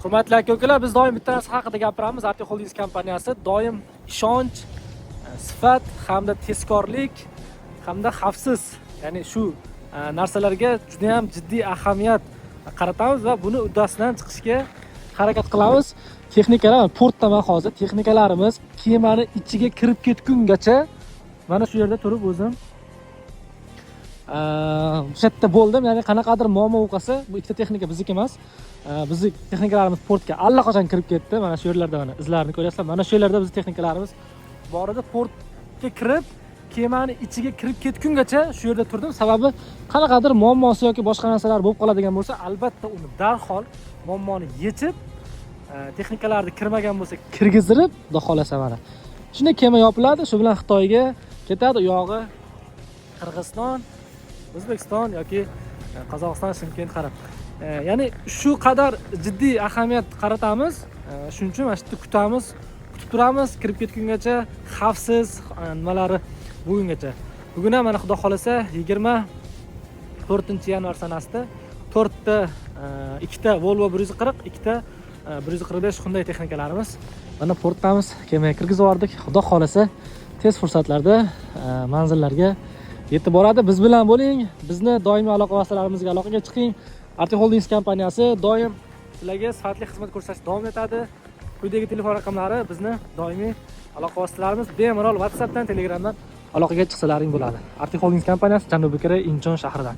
Hurmatli aka-ukalar, biz doim bitta narsa haqida gapiramiz. Arctic Holdings kompaniyasi doim ishonch, sifat hamda tezkorlik hamda xavfsiz, ya'ni shu narsalarga juda ham jiddiy ahamiyat qaratamiz va buni uddasidan chiqishga harakat qilamiz. Texnikalar, portdaman hozir. Texnikalarimiz kemani ichiga kirib ketgungacha mana shu yerda turib o'zim o'sha yerda bo'ldim. Ya'ni qanaqadir muammo bo'lsa, bu ikkita texnika bizniki emas. Bizning texnikalarimiz portga allaqachon kirib ketdi. Mana shu yerlarda mana izlarini ko'ryapsizlar. Mana shu yerlarda bizning texnikalarimiz bor edi. Portga kirib, kemani ichiga kirib ketgungacha shu yerda turdim. Sababi qanaqadir muammosi yoki boshqa narsalar bo'lib qoladigan bo'lsa, albatta uni darhol muammoni yechib, texnikalarni kirmagan bo'lsa kirgizib, xudo xolasa mana. Shunda kema yopiladi, shu bilan Xitoyga ketadi. U yog'i Qirg'iziston, O'zbekiston yoki Qozog'iston, Shimkent qarab. Ya'ni shu qadar jiddiy ahamiyat qaratamiz. Shuning uchun mana shu yerda kutib turamiz, kirib ketgungacha, xavfsiz nimalari bo'lgungacha. Bugun ham mana xudo xolasa 24-yanvar sanasida ikkita Volvo 140, ikkita 145 Hyundai texnikalarimiz mana portdamiz, kemaga kirgizib yubordik. Xudo xolasa tez fursatlarda manzillarga yetib boradi. Biz bilan bo'ling, bizni doimiy aloqa vositalarimizga aloqaga chiqing. Arctic Holdings kompaniyasi doim sizlarga sifatli xizmat ko'rsatishda davom etadi. Quyidagi telefon raqamlari bizni doimiy aloqa vositalarimiz. Bemalol WhatsAppdan, Telegramdan aloqaga chiqsalaring bo'ladi. Arctic Holdings kompaniyasi Janubiy Koreya Incheon shahridan.